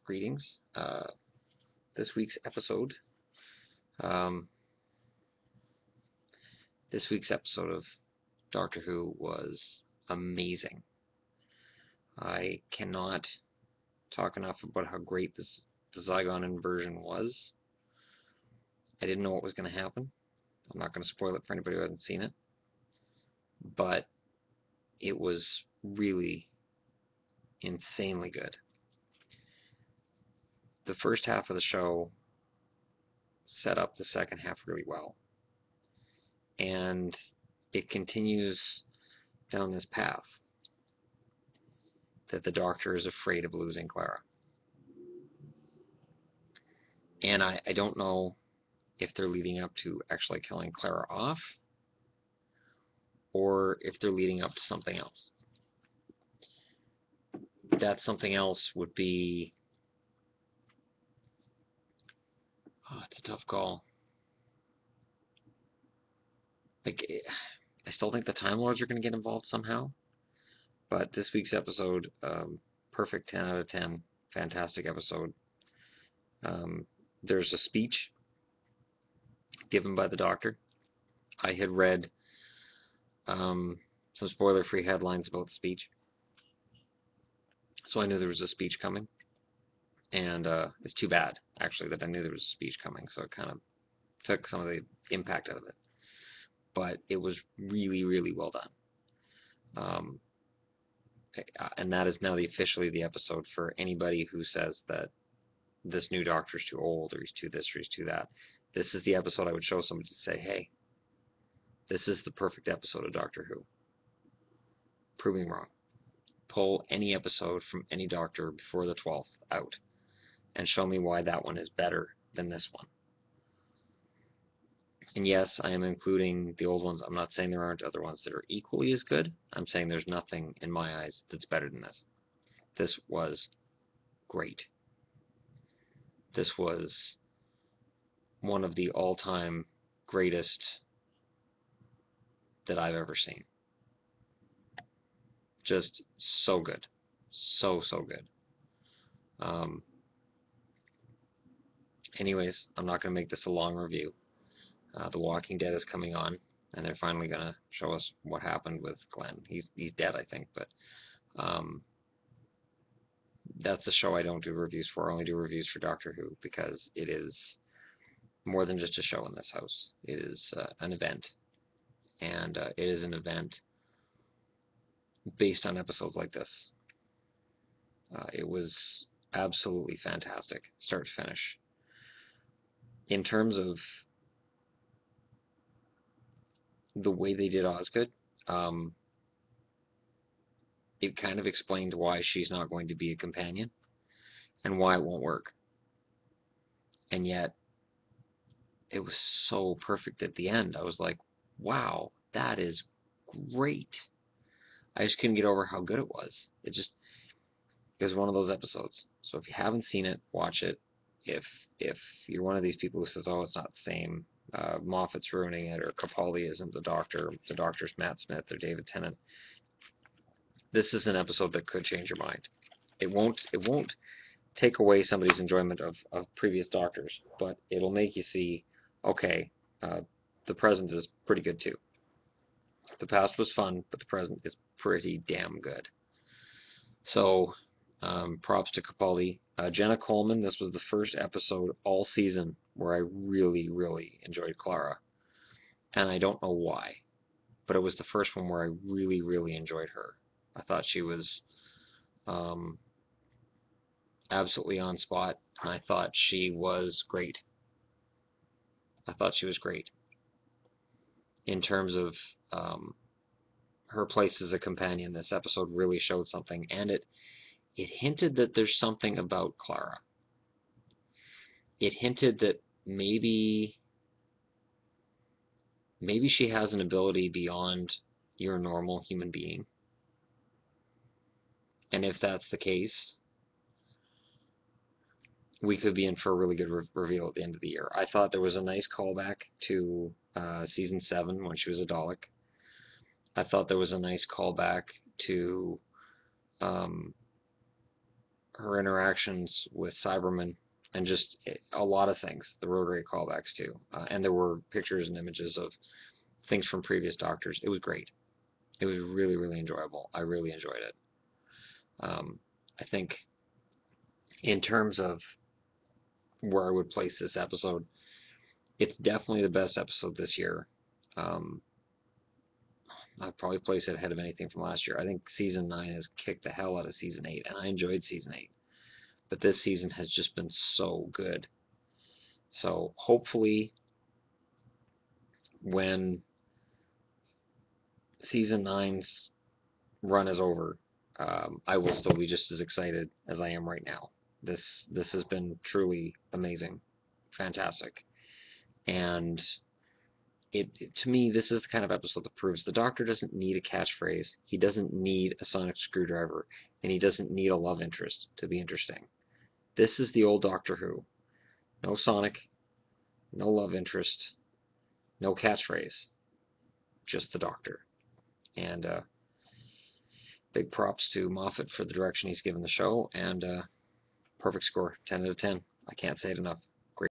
Greetings. This week's episode, um, this week's episode of Doctor Who was amazing. I cannot talk enough about how great the Zygon inversion was. I didn't know what was going to happen. I'm not going to spoil it for anybody who hasn't seen it, but it was really insanely good. The first half of the show set up the second half really well, and it continues down this path that the Doctor is afraid of losing Clara. And I don't know if they're leading up to actually killing Clara off, or if they're leading up to something else. That something else would be... Oh, it's a tough call. Like, I still think the Time Lords are going to get involved somehow, but this week's episode, perfect 10 out of 10, fantastic episode. There's a speech given by the Doctor. I had read some spoiler-free headlines about the speech, so I knew there was a speech coming, and it's too bad, actually, that I knew there was a speech coming, so it kind of took some of the impact out of it. But it was really, really well done. And that is now officially the episode for anybody who says that this new Doctor's too old, or he's too this, or he's too that. This is the episode I would show somebody to say, hey, this is the perfect episode of Doctor Who. Prove me wrong. Pull any episode from any Doctor before the 12th out and show me why that one is better than this one. And yes, I am including the old ones. I'm not saying there aren't other ones that are equally as good. I'm saying there's nothing in my eyes that's better than this. This was great. This was one of the all-time greatest that I've ever seen. Just so good. So good. Anyways, I'm not going to make this a long review. The Walking Dead is coming on, and they're finally going to show us what happened with Glenn. He's dead, I think, but that's the show I don't do reviews for. I only do reviews for Doctor Who, because it is more than just a show in this house. It is an event, and it is an event based on episodes like this. It was absolutely fantastic, start to finish. In terms of the way they did Osgood, it kind of explained why she's not going to be a companion and why it won't work. And yet, it was so perfect at the end. I was like, wow, that is great. I just couldn't get over how good it was. It was one of those episodes. So if you haven't seen it, watch it. If you're one of these people who says, oh, it's not the same, Moffat's ruining it, or Capaldi isn't the Doctor's Matt Smith or David Tennant, this is an episode that could change your mind. It won't take away somebody's enjoyment of previous Doctors, but it'll make you see, okay, the present is pretty good too. The past was fun, but the present is pretty damn good. So, props to Capaldi. Jenna Coleman, this was the first episode all season where I really, really enjoyed Clara. And I don't know why, but it was the first one where I really, really enjoyed her. I thought she was absolutely on spot, and I thought she was great. In terms of her place as a companion, this episode really showed something, and it hinted that there's something about Clara. It hinted that maybe she has an ability beyond your normal human being. And if that's the case, we could be in for a really good reveal at the end of the year. I thought there was a nice callback to season 7 when she was a Dalek. I thought there was a nice callback to her interactions with Cybermen, and just a lot of things. There were great callbacks too, and there were pictures and images of things from previous Doctors. It was great. It was really, really enjoyable. I really enjoyed it. I think in terms of where I would place this episode, it's definitely the best episode this year. Um, I'd probably place it ahead of anything from last year. I think season 9 has kicked the hell out of season 8, and I enjoyed season 8. But this season has just been so good. So hopefully when season 9's run is over, I will still be just as excited as I am right now. This has been truly amazing, fantastic, and to me, this is the kind of episode that proves the Doctor doesn't need a catchphrase, he doesn't need a sonic screwdriver, and he doesn't need a love interest to be interesting. This is the old Doctor Who. No Sonic, no love interest, no catchphrase, just the Doctor. And big props to Moffat for the direction he's given the show, and perfect score, 10 out of 10. I can't say it enough.